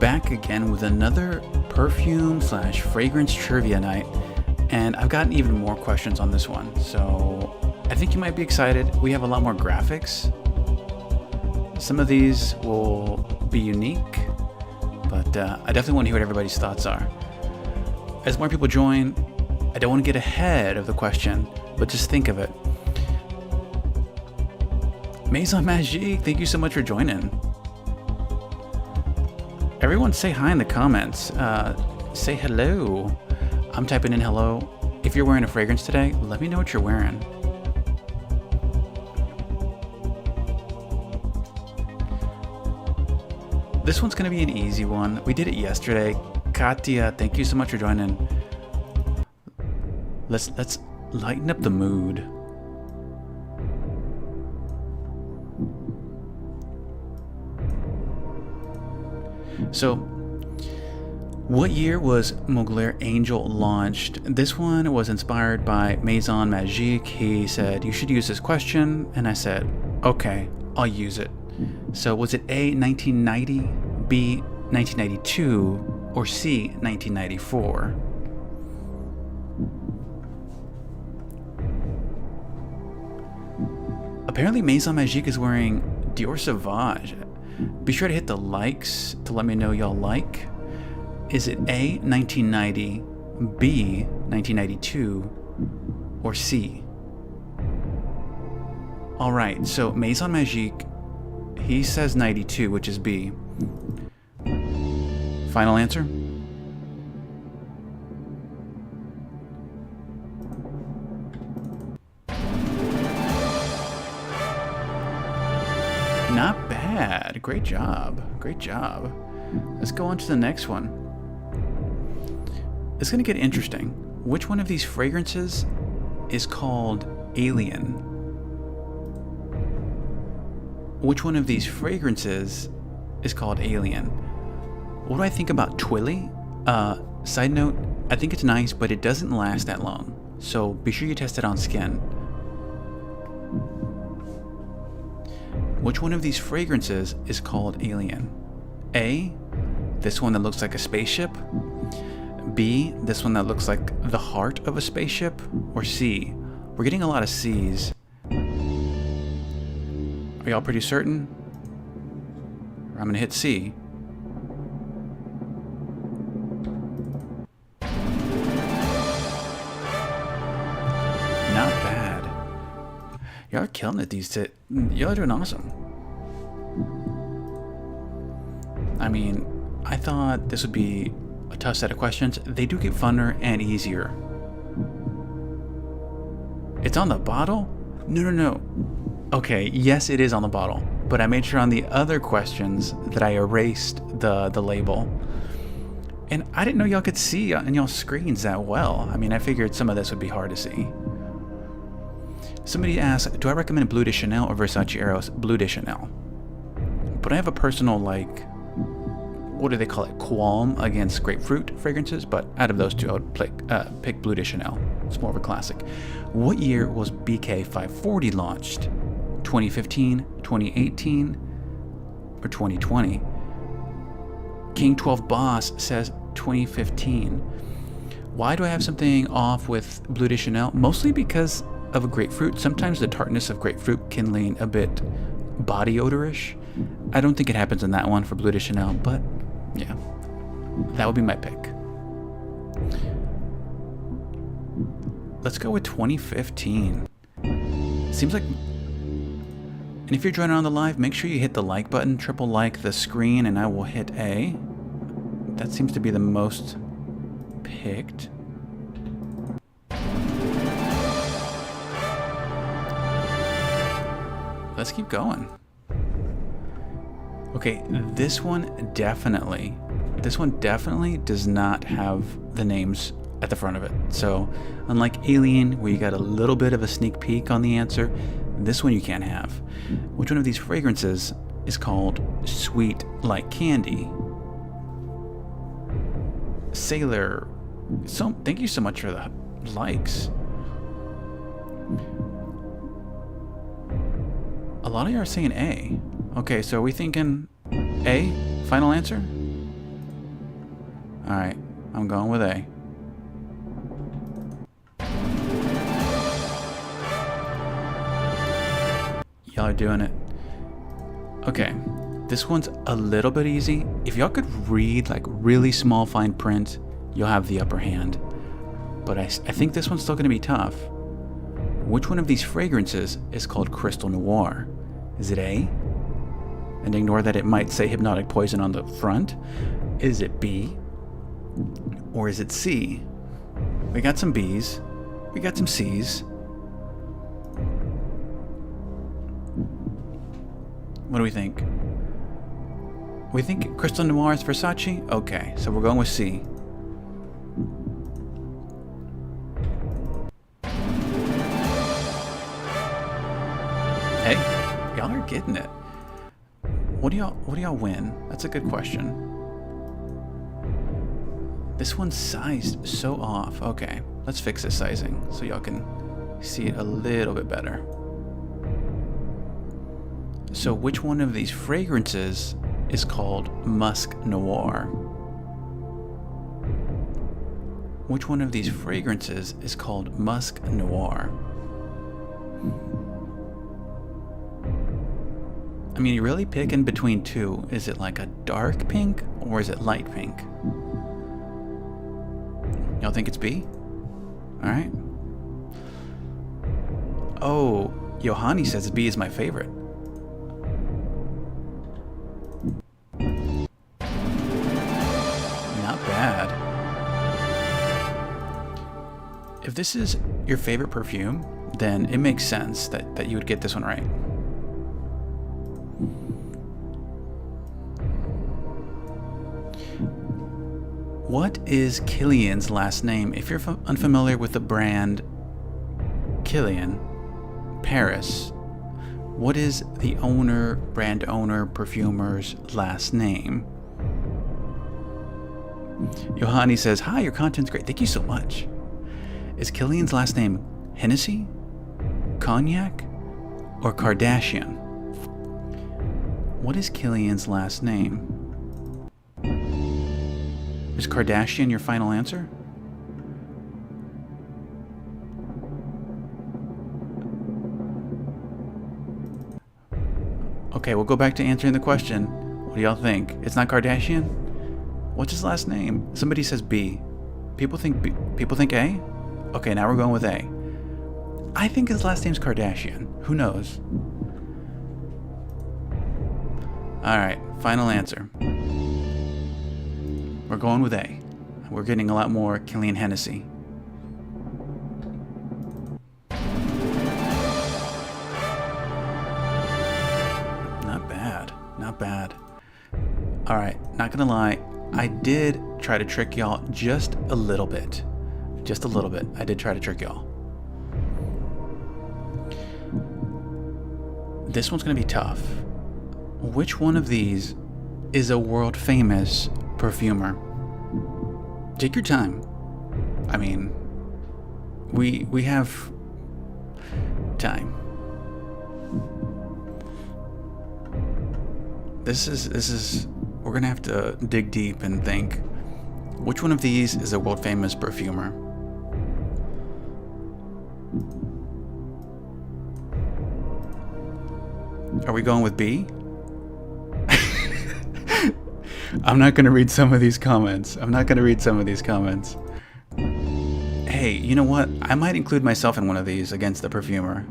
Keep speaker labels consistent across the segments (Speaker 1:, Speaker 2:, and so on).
Speaker 1: back again with another perfume slash fragrance trivia night, and I've gotten even more questions on this one, so I think you might be excited. We have a lot more graphics. Some of these will be unique, but I definitely want to hear what everybody's thoughts are. As more people join, I don't want to get ahead of the question, but just think of it. Maison Magique, thank you so much for joining. Everyone say hi in the comments. Say hello. I'm typing in hello. If you're wearing a fragrance today, let me know what you're wearing. This one's gonna be an easy one. We did it yesterday. Katya, thank you so much for joining. Let's lighten up the mood. So, what year was Mugler Angel launched? This one was inspired by Maison Magique. He said, you should use this question. And I said, okay, I'll use it. So was it A, 1990, B, 1992, or C, 1994? Apparently Maison Magique is wearing Dior Sauvage. Be sure to hit the likes to let me know y'all like. Is it A, 1990, B, 1992, or C? Alright, so Maison Magique, he says 92, which is B. Final answer? Not bad. Great job. Great job. Let's go on to the next one. It's going to get interesting. Which one of these fragrances is called Alien? Which one of these fragrances is called Alien? What do I think about Twilly? Side note, I think it's nice, but it doesn't last that long. So be sure you test it on skin. Which one of these fragrances is called Alien? A, this one that looks like a spaceship. B, this one that looks like the heart of a spaceship. Or C, we're getting a lot of C's. Are y'all pretty certain? I'm gonna hit C. Not bad. Y'all are killing it these days. Y'all are doing awesome. I mean, I thought this would be a tough set of questions. They do get funner and easier. It's on the bottle? No. Okay, yes it is on the bottle, but I made sure on the other questions that I erased the label. And I didn't know y'all could see on y'all's screens that well. I mean, I figured some of this would be hard to see. Somebody asked, do I recommend Bleu de Chanel or Versace Eros? Bleu de Chanel. But I have a personal, like, what do they call it? Qualm against grapefruit fragrances, but out of those two, I would pick Bleu de Chanel. It's more of a classic. What year was BK 540 launched? 2015, 2018, or 2020? King 12 Boss says 2015. Why do I have something off with Bleu de Chanel? Mostly because of a grapefruit. Sometimes the tartness of grapefruit can lean a bit body odorish. I don't think it happens in that one for Bleu de Chanel, but yeah, that would be my pick. Let's go with 2015. Seems like, and if you're joining on the live, make sure you hit the like button, triple like the screen, and I will hit A. That seems to be the most picked. Let's keep going. Okay, this one definitely does not have the names at the front of it. So, unlike Alien, where you got a little bit of a sneak peek on the answer, this one you can't have. Which one of these fragrances is called Sweet Like Candy? Sailor. So, thank you so much for the likes. A lot of you are saying A. Okay, so are we thinking A? Final answer? Alright, I'm going with A. Y'all are doing it. Okay, this one's a little bit easy. If y'all could read like really small fine print, you'll have the upper hand. But I think this one's still going to be tough. Which one of these fragrances is called Crystal Noir? Is it A? And ignore that it might say hypnotic poison on the front. Is it B? Or is it C? We got some B's. We got some C's. What do we think? We think Crystal Noir is Versace? Okay, so we're going with C. Hey, y'all are getting it. What do y'all win? That's a good question. This one's sized so off. Okay, let's fix this sizing so y'all can see it a little bit better. So which one of these fragrances is called Musk Noir? Which one of these fragrances is called Musk Noir? I mean, you're really picking between two. Is it like a dark pink or is it light pink? Y'all think it's B? Alright. Oh, Yohani says B is my favorite. Not bad. If this is your favorite perfume, then it makes sense that you would get this one right. What is Kilian's last name? If you're unfamiliar with the brand Kilian, Paris, what is the brand owner, perfumer's last name? Yohani says, hi, your content's great. Thank you so much. Is Kilian's last name Hennessy, Cognac, or Kardashian? What is Kilian's last name? Is Kardashian your final answer? Okay, we'll go back to answering the question. What do y'all think? It's not Kardashian? What's his last name? Somebody says B. People think B. People think A? Okay, now we're going with A. I think his last name's Kardashian. Who knows? Alright, final answer. We're going with A. We're getting a lot more Kilian Hennessy. Not bad. Not bad. Alright, not gonna lie. I did try to trick y'all just a little bit. Just a little bit. I did try to trick y'all. This one's gonna be tough. Which one of these is a world famous perfumer? Take your time. I mean, we have time. This is we're gonna have to dig deep and think. Which one of these is a world famous perfumer? Are we going with B? I'm not going to read some of these comments. Hey, you know what? I might include myself in one of these against the perfumer.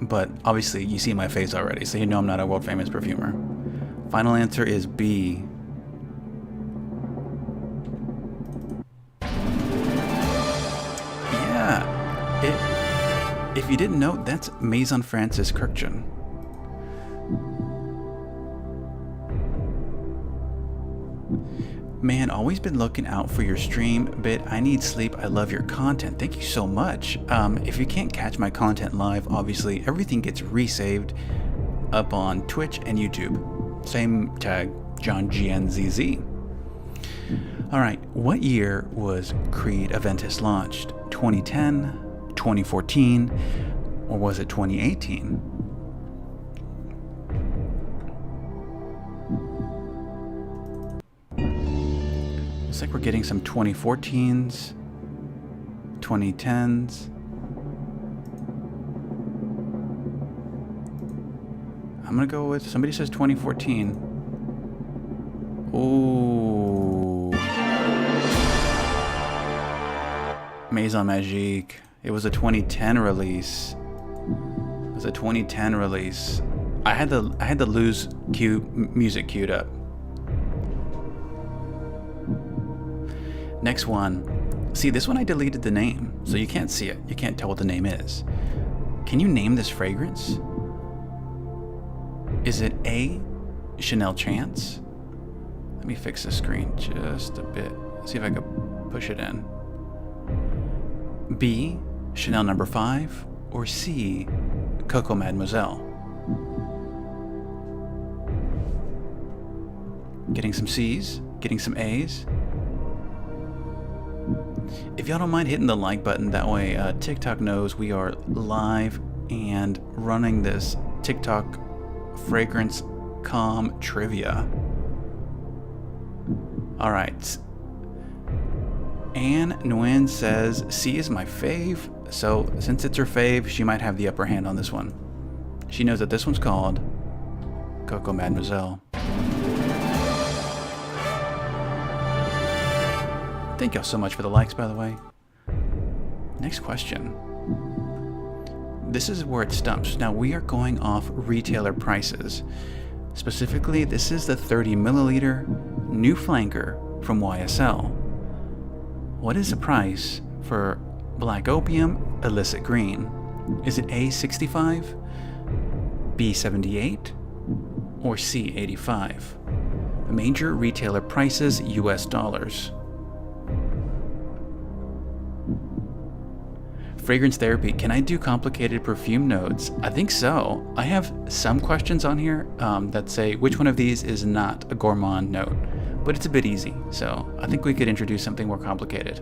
Speaker 1: But obviously, you see my face already, so you know I'm not a world famous perfumer. Final answer is B. Yeah. If you didn't know, that's Maison Francis Kurkdjian. Man, always been looking out for your stream. Bit, I need sleep. I love your content. Thank you so much. If you can't catch my content live, obviously everything gets resaved up on Twitch and YouTube. Same tag, JohnGNZZ. All right, what year was Creed Aventus launched? 2010, 2014, or was it 2018? Looks like we're getting some 2014s, 2010s. I'm gonna go with, somebody says 2014. Ooh. Maison Magique. It was a 2010 release. It was a 2010 release. I had the Lose music queued up. Next one. See, this one I deleted the name, so you can't see it. You can't tell what the name is. Can you name this fragrance? Is it A, Chanel Chance? Let me fix the screen just a bit. See if I can push it in. B, Chanel No. 5, or C, Coco Mademoiselle? Getting some C's, getting some A's. If y'all don't mind hitting the like button, that way TikTok knows we are live and running this TikTok fragrance com trivia. All right. Anne Nguyen says C is my fave, so since it's her fave, she might have the upper hand on this one. She knows that this one's called Coco Mademoiselle. Thank y'all so much for the likes, by the way. Next question. This is where it stumps. Now we are going off retailer prices. Specifically, this is the 30 milliliter new flanker from YSL. What is the price for Black Opium Illicit Green? Is it A, 65, B, 78, or C, 85? Major retailer prices, US dollars. Fragrance therapy. Can I do complicated perfume notes? I think so. I have some questions on here that say which one of these is not a gourmand note, but it's a bit easy. So I think we could introduce something more complicated.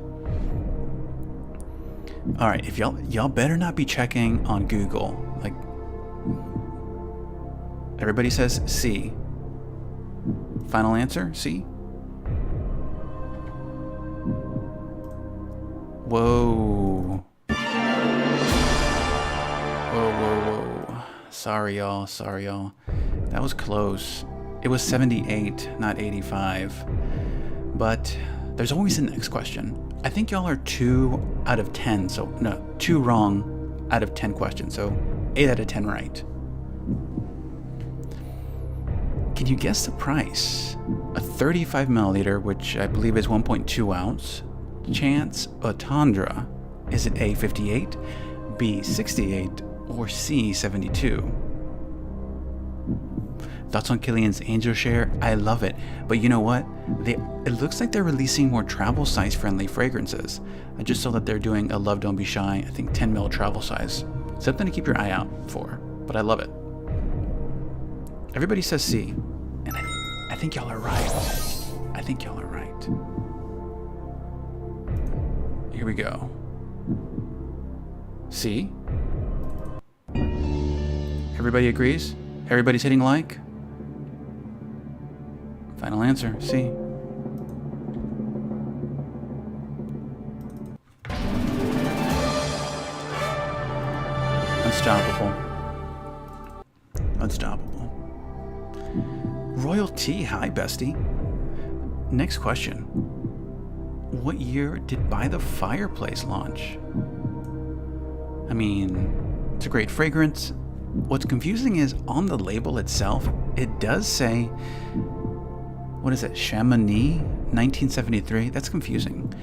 Speaker 1: All right, if y'all better not be checking on Google. Like, everybody says C. Final answer, C. Whoa. Whoa. Sorry, y'all. That was close. It was 78, not 85. But there's always the next question. I think y'all are 2 out of 10. So, no, 2 wrong out of 10 questions. So, 8 out of 10 right. Can you guess the price? A 35 milliliter, which I believe is 1.2 ounce, Chance Otandra. Is it A, 58, B, 68, or C, 72? Thoughts on Kilian's Angel Share? I love it, but you know what? It looks like they're releasing more travel size friendly fragrances. I just saw that they're doing a Love Don't Be Shy, I think 10 ml travel size. Something to keep your eye out for, but I love it. Everybody says C, and I think y'all are right. I think y'all are right. Here we go. C. Everybody agrees? Everybody's hitting like? Final answer, C. Unstoppable. Royal T, hi bestie. Next question. What year did By the Fireplace launch? I mean, it's a great fragrance. What's confusing is on the label itself, it does say, what is it, Chamonix 1973? That's confusing.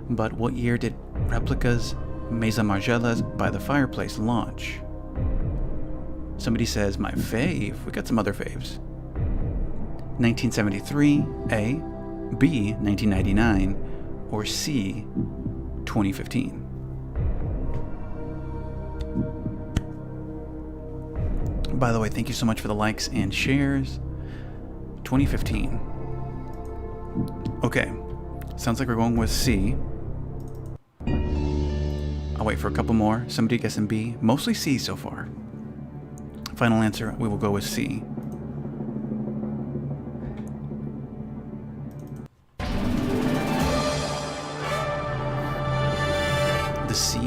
Speaker 1: But what year did Replica's Maison Margiela's By the Fireplace launch? Somebody says, my fave. We got some other faves. 1973, A, B, 1999, or C, 2015. By the way, thank you so much for the likes and shares. 2015. Okay, sounds like we're going with C. I'll wait for a couple more. Somebody guessing B. Mostly C so far. Final answer, we will go with C.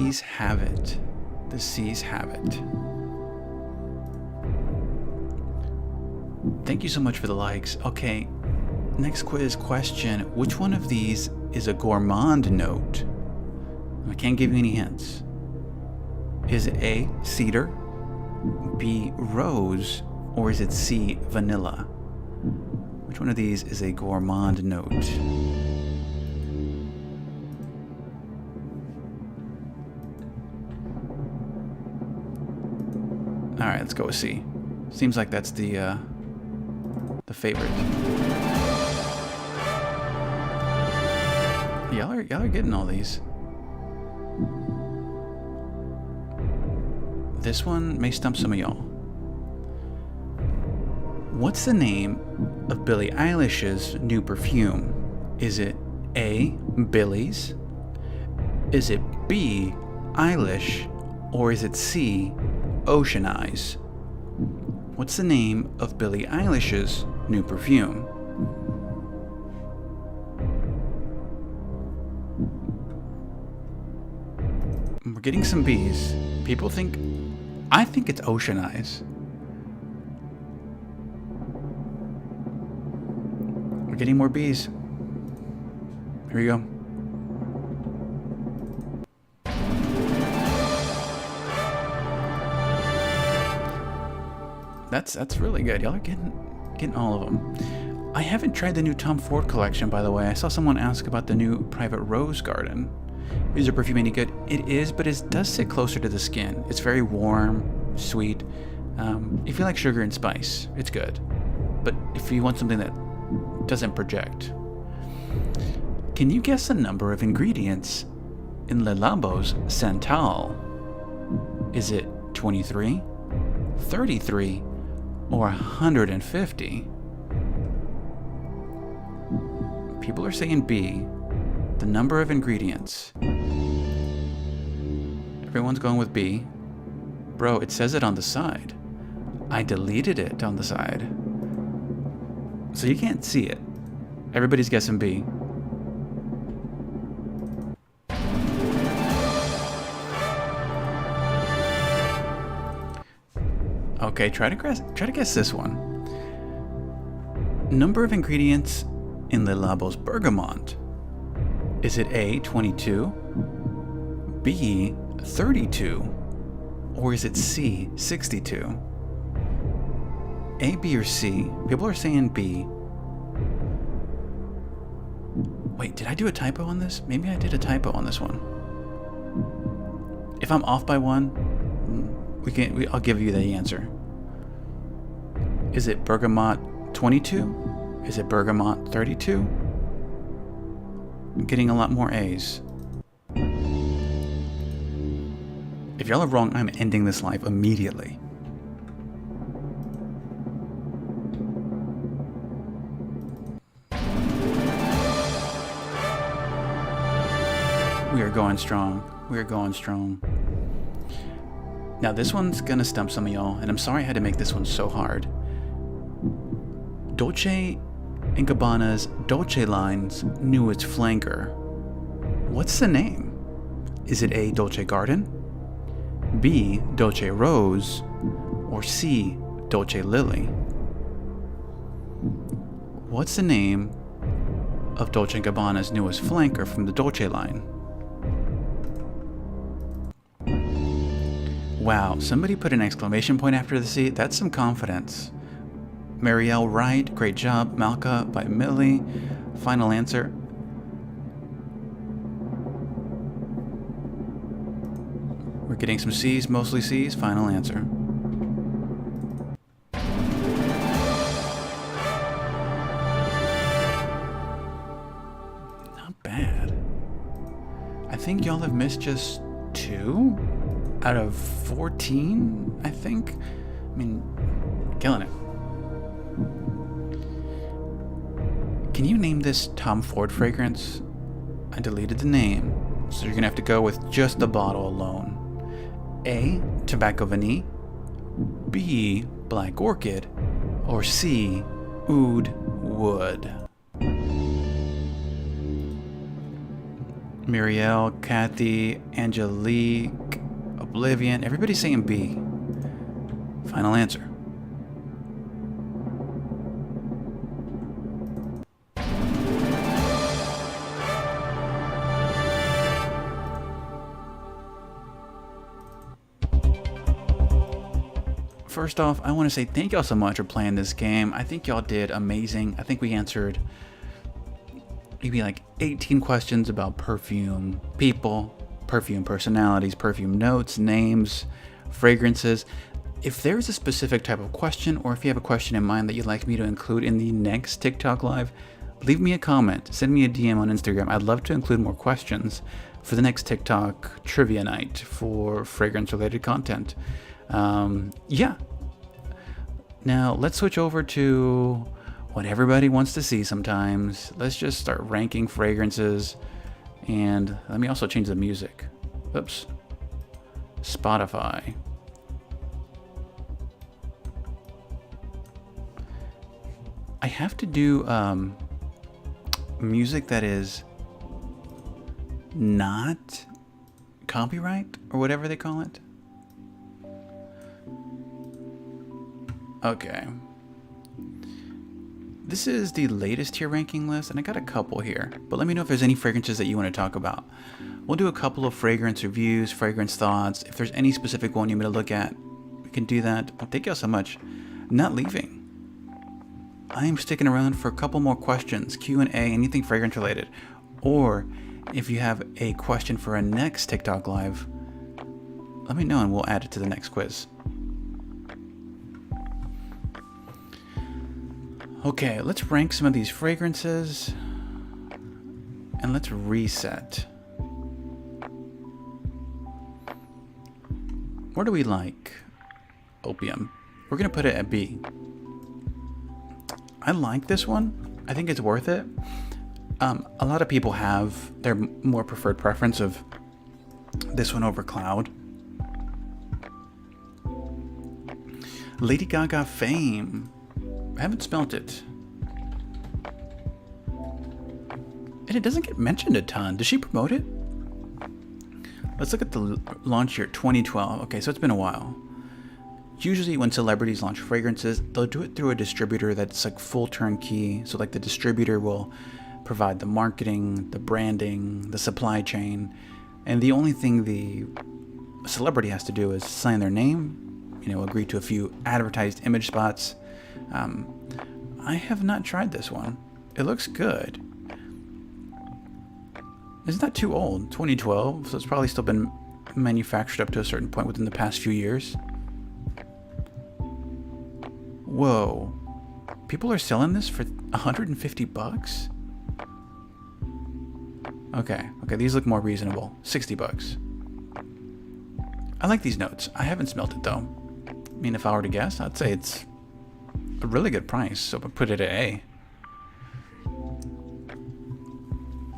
Speaker 1: C's have it. The C's have it. Thank you so much for the likes. Okay, next quiz question. Which one of these is a gourmand note? I can't give you any hints. Is it A, cedar, B, rose, or is it C, vanilla? Which one of these is a gourmand note? Alright, let's go with C. Seems like that's the favorite. Y'all are getting all these. This one may stump some of y'all. What's the name of Billie Eilish's new perfume? Is it A, Billies? Is it B, Eilish? Or is it C, Ocean Eyes? What's the name of Billie Eilish's new perfume? We're getting some B's. People think... I think it's Ocean Eyes. We're getting more B's. Here we go. That's really good. Y'all are getting all of them. I haven't tried the new Tom Ford collection, by the way. I saw someone ask about the new Private Rose Garden. Is the perfume any good? It is, but it does sit closer to the skin. It's very warm, sweet. If you like sugar and spice, it's good. But if you want something that doesn't project. Can you guess the number of ingredients in Le Labo's Santal? Is it 23, 33, or 150? People are saying B, the number of ingredients. Everyone's going with B. Bro, it says it on the side. I deleted it on the side. So you can't see it. Everybody's guessing B. Okay, try to guess this one. Number of ingredients in Le Labo's Bergamot. Is it A, 22, B, 32, or is it C, 62? A, B, or C? People are saying B. Wait, did I do a typo on this? Maybe I did a typo on this one. If I'm off by one, I'll give you the answer. Is it Bergamot 22? Is it Bergamot 32? I'm getting a lot more A's. If y'all are wrong, I'm ending this live immediately. We are going strong. We are going strong. Now this one's gonna stump some of y'all, and I'm sorry I had to make this one so hard. Dolce & Gabbana's Dolce line's newest flanker. What's the name? Is it A, Dolce Garden, B, Dolce Rose, or C, Dolce Lily? What's the name of Dolce & Gabbana's newest flanker from the Dolce line? Wow, somebody put an exclamation point after the C. That's some confidence. Marielle Wright, great job. Malka by Millie. Final answer. We're getting some C's, mostly C's. Final answer. Not bad. I think y'all have missed just 2 out of 14, I think. I mean, killing it. Can you name this Tom Ford fragrance? I deleted the name, so you're gonna have to go with just the bottle alone. A, Tobacco Vanille, B, Black Orchid, or C, Oud Wood. Muriel, Kathy, Angelique, Oblivion. Everybody's saying B. Final answer. First off, I want to say thank y'all so much for playing this game. I think y'all did amazing. I think we answered maybe like 18 questions about perfume people, perfume personalities, perfume notes, names, fragrances. If there's a specific type of question, or if you have a question in mind that you'd like me to include in the next TikTok live, leave me a comment, send me a DM on Instagram. I'd love to include more questions for the next TikTok trivia night for fragrance related content. Yeah. Now let's switch over to what everybody wants to see sometimes. Let's just start ranking fragrances, and let me also change the music. Oops. Spotify. I have to do music that is not copyright or whatever they call it. Okay. This is the latest tier ranking list, and I got a couple here, but let me know if there's any fragrances that you want to talk about. We'll do a couple of fragrance reviews, fragrance thoughts. If there's any specific one you want me to look at, we can do that. But thank y'all so much. Not leaving. I am sticking around for a couple more questions, Q&A, anything fragrance related. Or if you have a question for a next TikTok live, let me know and we'll add it to the next quiz. Okay, let's rank some of these fragrances and let's reset. Where do we like Opium? We're gonna put it at B. I like this one. I think it's worth it. A lot of people have their more preferred preference of this one over Cloud. Lady Gaga Fame. I haven't smelt it. And it doesn't get mentioned a ton. Does she promote it? Let's look at the launch year, 2012. Okay, so it's been a while. Usually when celebrities launch fragrances, they'll do it through a distributor that's like full turnkey. So like the distributor will provide the marketing, the branding, the supply chain. And the only thing the celebrity has to do is sign their name, agree to a few advertised image spots. I have not tried this one. It looks good. It's not too old, 2012, so it's probably still been manufactured up to a certain point within the past few years. Whoa. People are selling this for $150? Okay, these look more reasonable. $60. I like these notes. I haven't smelt it though. I mean, if I were to guess, I'd say it's a really good price, so I'll put it at A.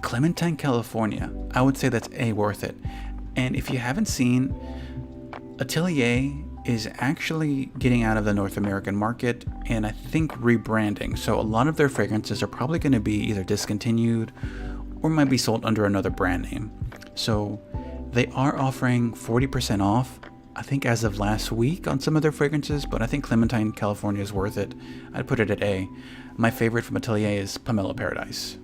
Speaker 1: Clementine, California. I would say that's A, worth it. And if you haven't seen, Atelier is actually getting out of the North American market and I think rebranding. So a lot of their fragrances are probably going to be either discontinued or might be sold under another brand name. So they are offering 40% off, I think as of last week on some of their fragrances, but I think Clementine, California is worth it. I'd put it at A. My favorite from Atelier is Pomelo Paradise.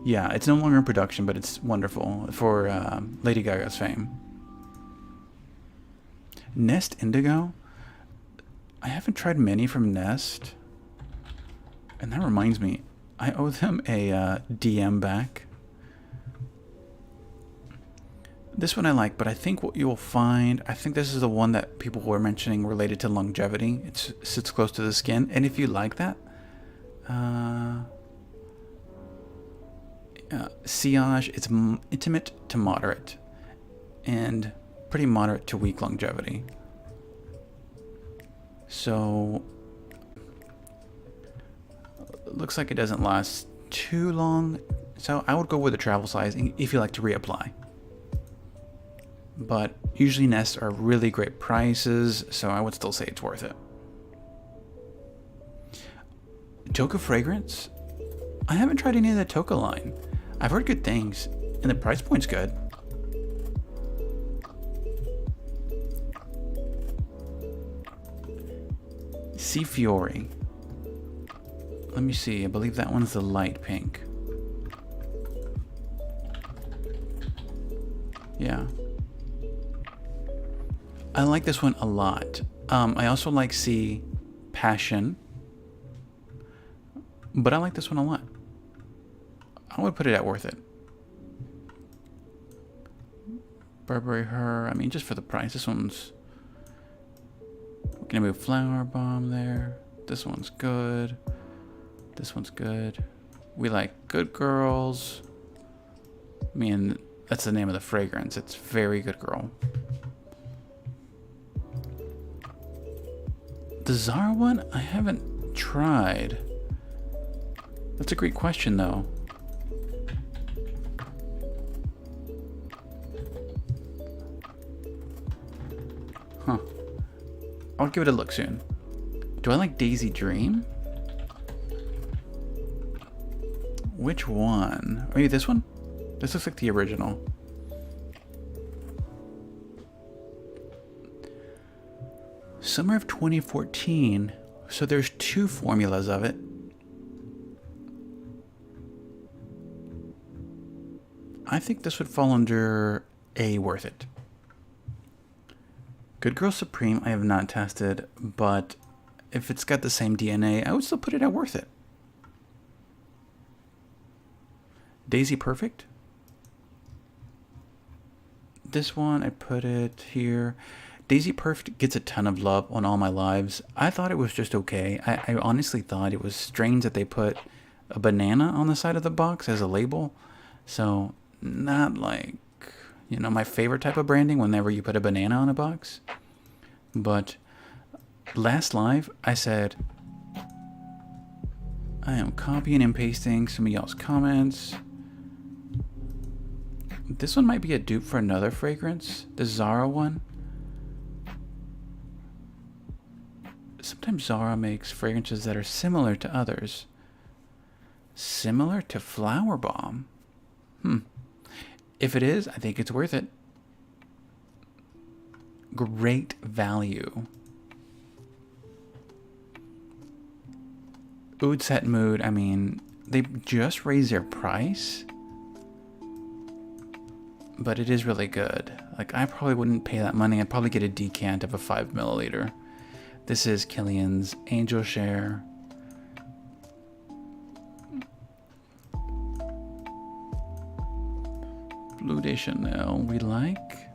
Speaker 1: Yeah, it's no longer in production, but it's wonderful for Lady Gaga's Fame. Nest Indigo. I haven't tried many from Nest. And that reminds me, I owe them a DM back. This one I like, but I think what you'll find, I think this is the one that people were mentioning related to longevity. It sits close to the skin. And if you like that, Sillage, it's intimate to moderate and pretty moderate to weak longevity. So it looks like it doesn't last too long. So I would go with a travel size if you like to reapply. But usually Nests are really great prices, so I would still say it's worth it. Toka Fragrance. I haven't tried any of the Toka line. I've heard good things, and the price point's good. Sea Fiore. Let me see. I believe that one's the light pink. Yeah. I like this one a lot. I also like Sea Passion. But I like this one a lot. I would put it at worth it. Burberry Her. I mean, just for the price. This one's... We're gonna move Flower Bomb there. This one's good. This one's good. We like Good Girls. I mean, that's the name of the fragrance. It's very Good Girl. The Zara one, I haven't tried. That's a great question, though. Huh. I'll give it a look soon. Do I like Daisy Dream? Which one? Maybe this one? This looks like the original. Summer of 2014. So there's two formulas of it. I think this would fall under A, worth it. Good Girl Supreme I have not tested, but if it's got the same DNA, I would still put it at worth it. Daisy Perfect. This one, I put it here. Daisy Perfect gets a ton of love on All My Lives. I thought it was just okay. I honestly thought it was strange that they put a banana on the side of the box as a label. So, not like, you know, my favorite type of branding whenever you put a banana on a box. But last live, I said, I am copying and pasting some of y'all's comments. This one might be a dupe for another fragrance, the Zara one. Sometimes Zara makes fragrances that are similar to others. Similar to Flower Bomb. If it is, I think it's worth it. Great value. Oud Set Mood, I mean, they just raised their price. But it is really good. Like, I probably wouldn't pay that money. I'd probably get a decant of a 5 milliliter. This is Kilian's Angel Share. Bleu de Chanel, we like.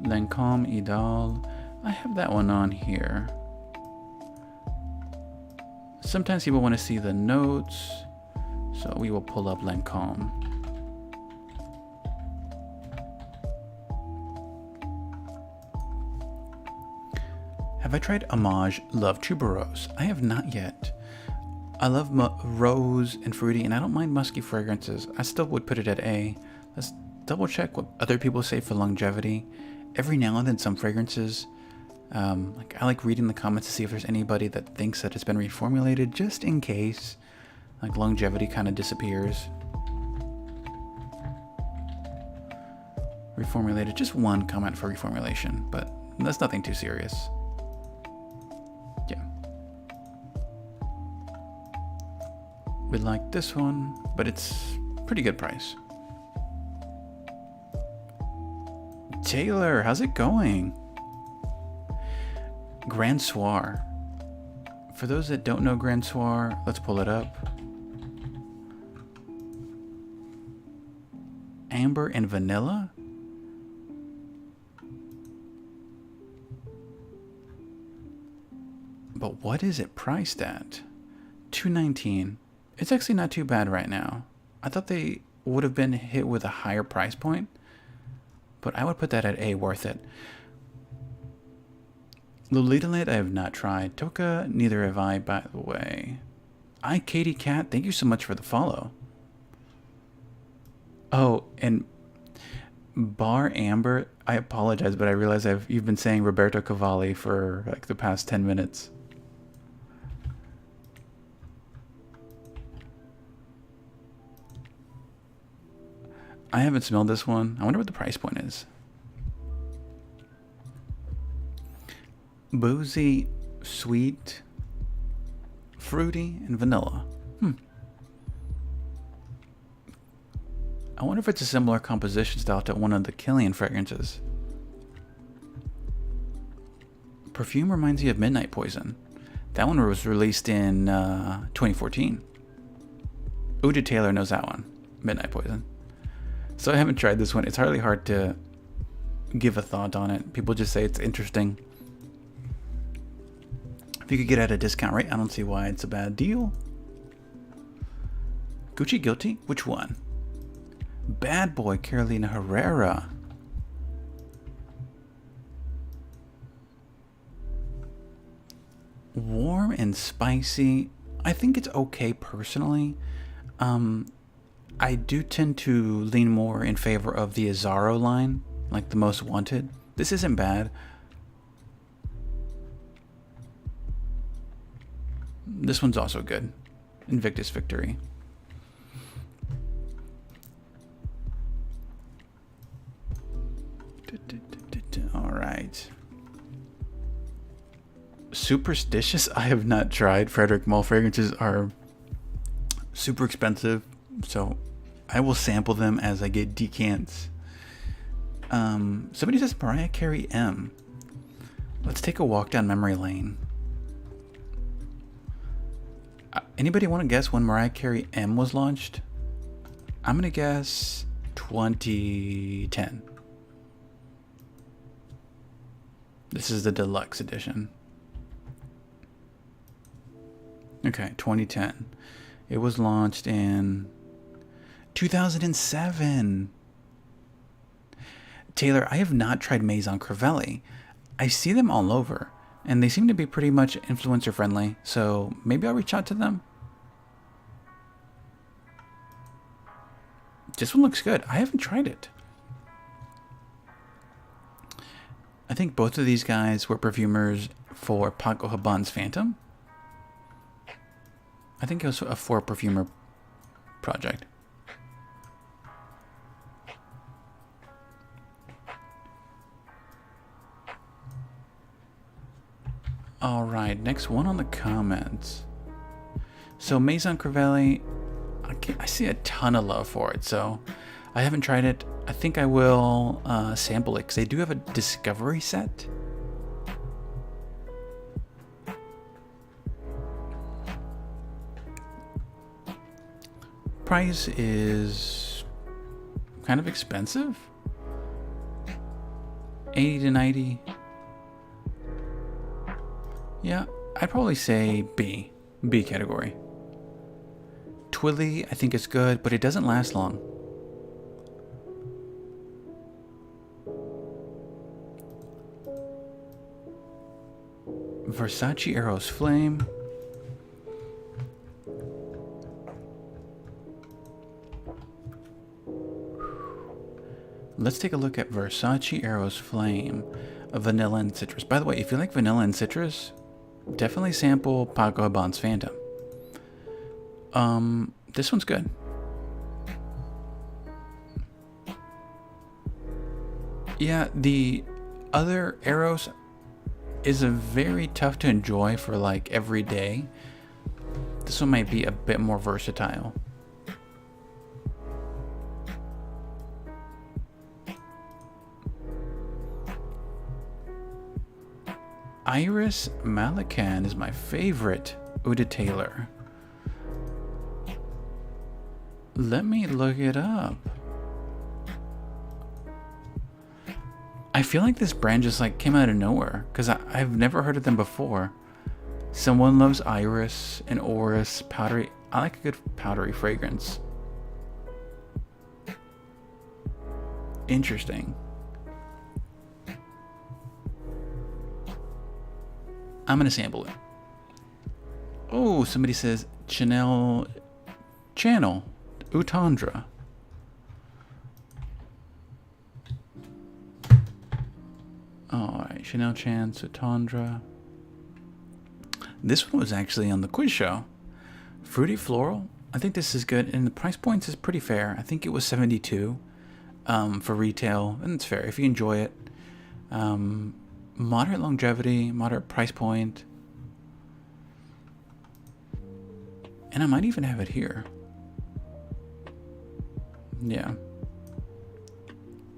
Speaker 1: Lancome Idole. I have that one on here. Sometimes people want to see the notes, so we will pull up Lancome. Have I tried Homage Love Tuberose? I have not yet. I love rose and fruity, and I don't mind musky fragrances. I still would put it at A. Let's double check what other people say for longevity. Every now and then some fragrances, like I like reading the comments to see if there's anybody that thinks that it's been reformulated, just in case like longevity kind of disappears. Reformulated, just one comment for reformulation, but that's nothing too serious. Yeah. We like this one, but it's pretty good price. Taylor, how's it going? Grand Soir. For those that don't know Grand Soir, let's pull it up. Amber and vanilla? But what is it priced at? $219. It's actually not too bad right now. I thought they would have been hit with a higher price point, but I would put that at A, worth it. Lolita Lit, I have not tried. Toka, neither have I, by the way. Katie Cat, thank you so much for the follow. Oh, and Bar Amber, I apologize, but I realize you've been saying Roberto Cavalli for like the past 10 minutes. I haven't smelled this one. I wonder what the price point is. Boozy, sweet, fruity, and vanilla. I wonder if it's a similar composition style to one of the Killian fragrances. Perfume reminds you of Midnight Poison. That one was released in 2014. Uda Taylor knows that one, Midnight Poison. So I haven't tried this one. It's hardly hard to give a thought on it. People just say it's interesting. If you could get it at a discount rate, I don't see why it's a bad deal. Gucci Guilty? Which one? Bad Boy Carolina Herrera. Warm and spicy. I think it's okay personally. I do tend to lean more in favor of the Azzaro line, like the Most Wanted. This isn't bad. This one's also good. Invictus Victory. All right. Superstitious, I have not tried. Frederic Malle fragrances are super expensive, so I will sample them as I get decants. Somebody says Mariah Carey M. Let's take a walk down memory lane. Anybody want to guess when Mariah Carey M was launched? I'm gonna guess 2010. This is the deluxe edition. Okay, 2010. It was launched in 2007. Taylor, I have not tried Maison Crivelli. I see them all over, and they seem to be pretty much influencer friendly, so maybe I'll reach out to them. This one looks good. I haven't tried it. I think both of these guys were perfumers for Paco Rabanne's Phantom. I think it was a 4-perfumer project. All right, next one on the comments. So Maison Crivelli, I see a ton of love for it, so I haven't tried it. I think I will sample it because they do have a discovery set. Price is kind of expensive. 80 to 90. Yeah, I'd probably say B category. Twilly, I think it's good, but it doesn't last long. Versace Eros Flame. Let's take a look at Versace Eros Flame, vanilla and citrus. By the way, if you like vanilla and citrus, definitely sample Paco Rabanne's Phantom. This one's good. Yeah, the other Eros is a very tough to enjoy for like every day. This one might be a bit more versatile. Iris Malacan is my favorite Uda Taylor. Let me look it up. I feel like this brand just like came out of nowhere because I've never heard of them before. Someone loves Iris and Oris, powdery. I like a good powdery fragrance. Interesting. I'm gonna sample it. Oh, somebody says Chanel Channel Utandra. Alright, Chanel Chance Utandra. This one was actually on the quiz show. Fruity Floral. I think this is good, and the price point is pretty fair. I think it was $72. for retail, and it's fair if you enjoy it. Moderate longevity, moderate price point, and I might even have it here. Yeah,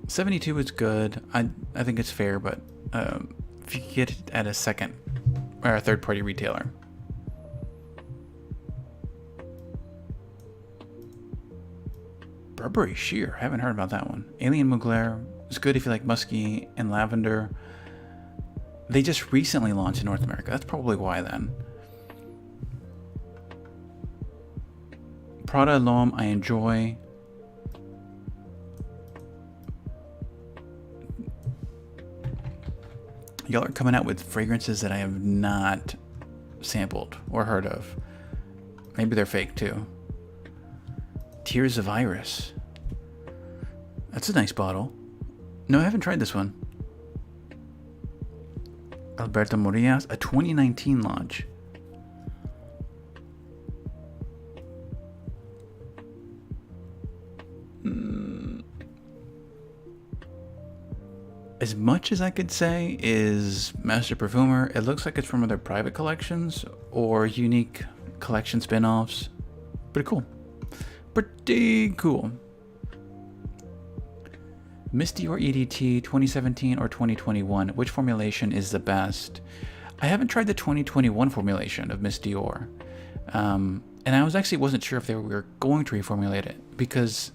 Speaker 1: 72 is good. I think it's fair, but if you get it at a second or a third-party retailer. Burberry Sheer, I haven't heard about that one. Alien Mugler is good if you like musky and lavender. They just recently launched in North America. That's probably why then. Prada L'Homme I enjoy. Y'all are coming out with fragrances that I have not sampled or heard of. Maybe they're fake too. Tears of Iris. That's a nice bottle. No, I haven't tried this one. Alberto Morillas, a 2019 launch. As much as I could say is Master Perfumer, it looks like it's from their private collections or unique collection spin-offs. Pretty cool. Pretty cool. Miss Dior EDT 2017 or 2021, which formulation is the best? I haven't tried the 2021 formulation of Miss Dior. And I wasn't sure if they were going to reformulate it, because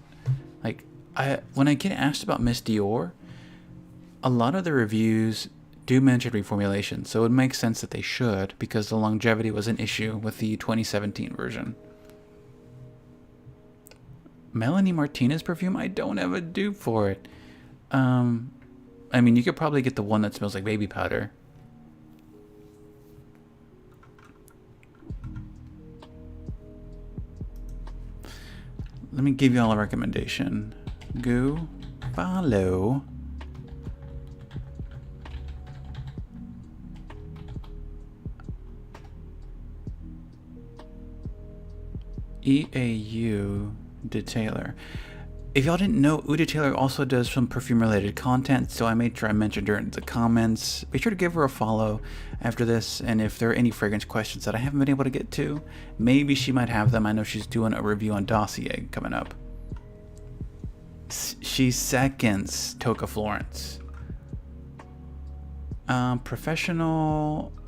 Speaker 1: like when I get asked about Miss Dior, a lot of the reviews do mention reformulation, so it makes sense that they should, because the longevity was an issue with the 2017 version. Melanie Martinez perfume, I don't have a dupe for it. I mean, you could probably get the one that smells like baby powder. Let me give you all a recommendation. Go follow EAU Detailer. If y'all didn't know, Oud Detailer also does some perfume related content, so I made sure I mentioned her in the comments. Be sure to give her a follow after this, and if there are any fragrance questions that I haven't been able to get to, maybe she might have them. I know she's doing a review on Dossier coming up. She seconds Toca Florence.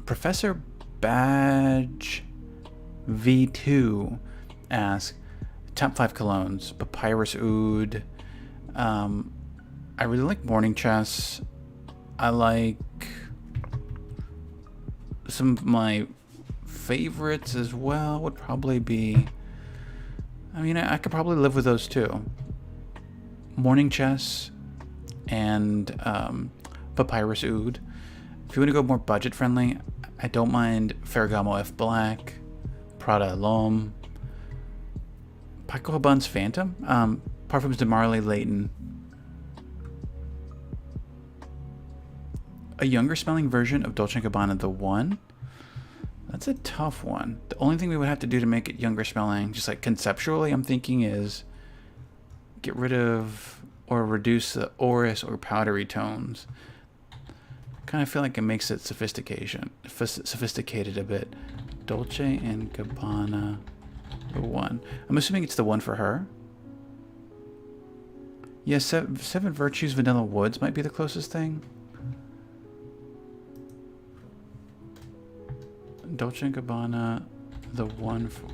Speaker 1: Professor Badge V2 asks, top 5 colognes: Papyrus Oud. I really like Morning Chess. I like some of my favorites as well would probably be, I mean, I could probably live with those too. Morning Chess and Papyrus Oud. If you want to go more budget friendly, I don't mind Ferragamo F Black, Prada L'Homme, Paco Rabanne's Phantom, Parfums de Marly Layton. A younger smelling version of Dolce & Gabbana The One. That's a tough one. The only thing we would have to do to make it younger smelling, just like conceptually, I'm thinking, is get rid of or reduce the orris or powdery tones. Kind of feel like it makes it sophisticated a bit. Dolce & Gabbana The One. I'm assuming it's the one for her. Yes, Seven Virtues Vanilla Woods might be the closest thing. Dolce & Gabbana The One for...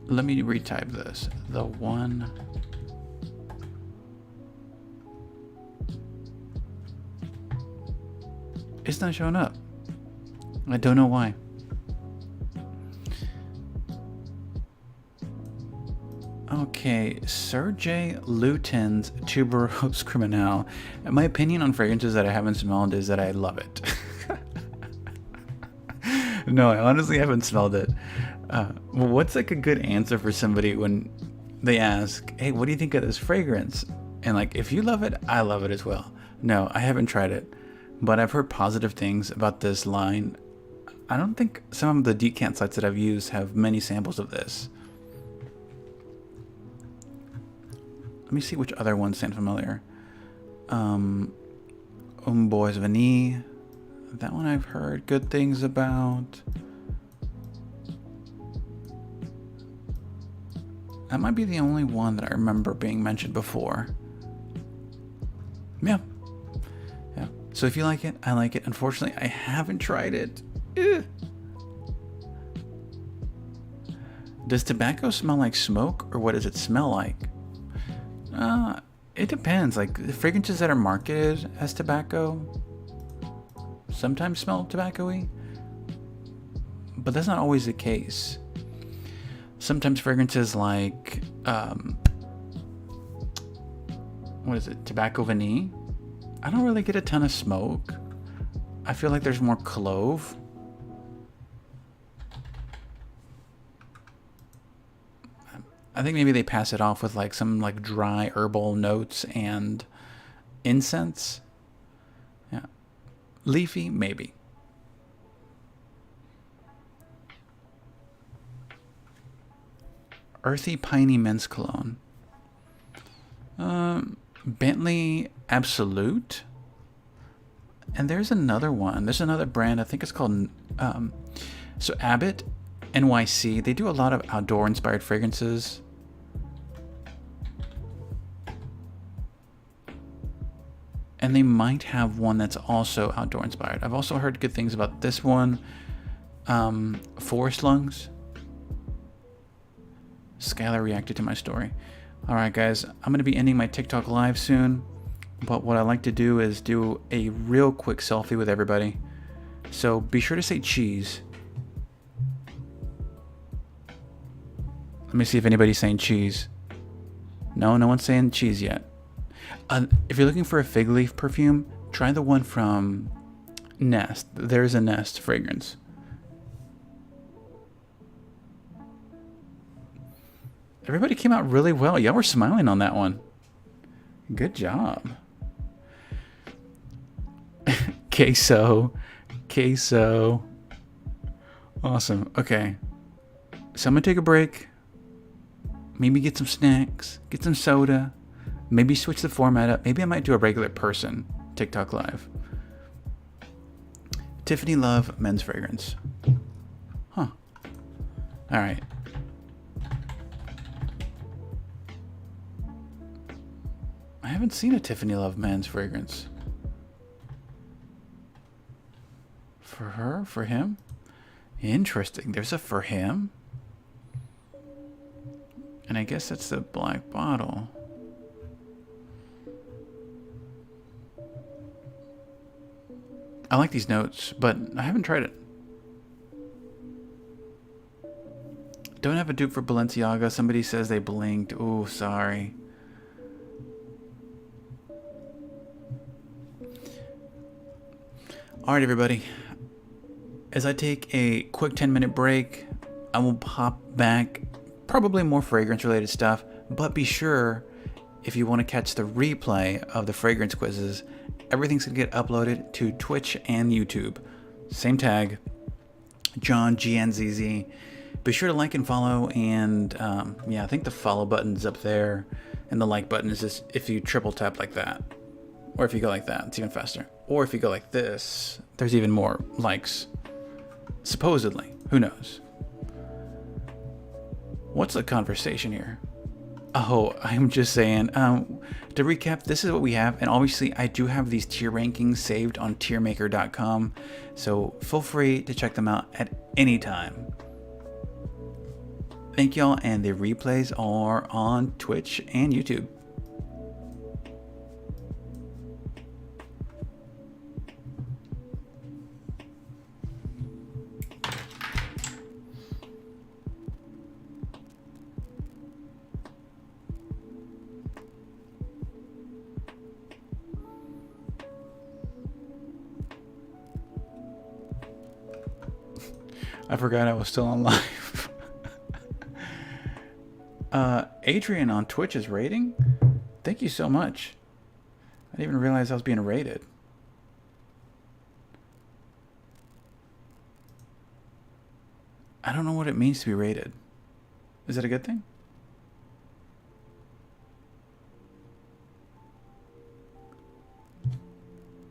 Speaker 1: Let me retype this. The One... It's not showing up. I don't know why. Okay, Serge Lutens Tuberose Criminal. My opinion on fragrances that I haven't smelled is that I love it. No, I honestly haven't smelled it. What's like a good answer for somebody when they ask, hey, what do you think of this fragrance? And like, if you love it, I love it as well. No, I haven't tried it. but I've heard positive things about this line. I don't think some of the decant sites that I've used have many samples of this. Let me see which other ones sound familiar. Bois Vanille. That one I've heard good things about. That might be the only one that I remember being mentioned before. Yeah. Yeah. So if you like it, I like it. Unfortunately, I haven't tried it. Ugh. Does tobacco smell like smoke, or what does it smell like? It depends. Like, the fragrances that are marketed as tobacco sometimes smell tobacco-y, but that's not always the case. Sometimes fragrances like, what is it, Tobacco Vanille? I don't really get a ton of smoke. I feel like there's more clove. I think maybe they pass it off with like some like dry herbal notes and incense. Yeah. Leafy, maybe. Earthy Piney Men's Cologne. Bentley Absolute. And there's another one. There's another brand. I think it's called so Abbott NYC. They do a lot of outdoor inspired fragrances. And they might have one that's also outdoor inspired. I've also heard good things about this one. Forest Lungs. Skylar reacted to my story. Alright guys, I'm going to be ending my TikTok live soon. But what I like to do is do a real quick selfie with everybody. So be sure to say cheese. Let me see if anybody's saying cheese. No, no one's saying cheese yet. If you're looking for a fig leaf perfume, try the one from Nest. There's a Nest fragrance. Everybody came out really well. Y'all were smiling on that one. Good job. Queso. Queso. Awesome. Okay. So I'm going to take a break. Maybe get some snacks. Get some soda. Maybe switch the format up. Maybe I might do a regular person TikTok live. Tiffany Love men's fragrance. Huh. All right. I haven't seen a Tiffany Love men's fragrance. For her? For him? Interesting. There's a for him? And I guess that's the black bottle. I like these notes, but I haven't tried it. Don't have a dupe for Balenciaga. Somebody says they blinked. Oh, sorry. Alright, everybody. As I take a quick 10-minute break, I will pop back. Probably more fragrance-related stuff, but be sure, if you want to catch the replay of the fragrance quizzes, everything's going to get uploaded to Twitch and YouTube. Same tag, John GNZZ. Be sure to like and follow, and yeah, I think the follow button's up there, and the like button is just if you triple tap like that. Or if you go like that, it's even faster. Or if you go like this, there's even more likes. Supposedly. Who knows? What's the conversation here? Oh, I'm just saying, to recap, this is what we have, and obviously I do have these tier rankings saved on tiermaker.com, so feel free to check them out at any time. Thank y'all, and the replays are on Twitch and YouTube. I forgot I was still on live. Adrian on Twitch is rating? Thank you so much. I didn't even realize I was being rated. I don't know what it means to be rated. Is it a good thing?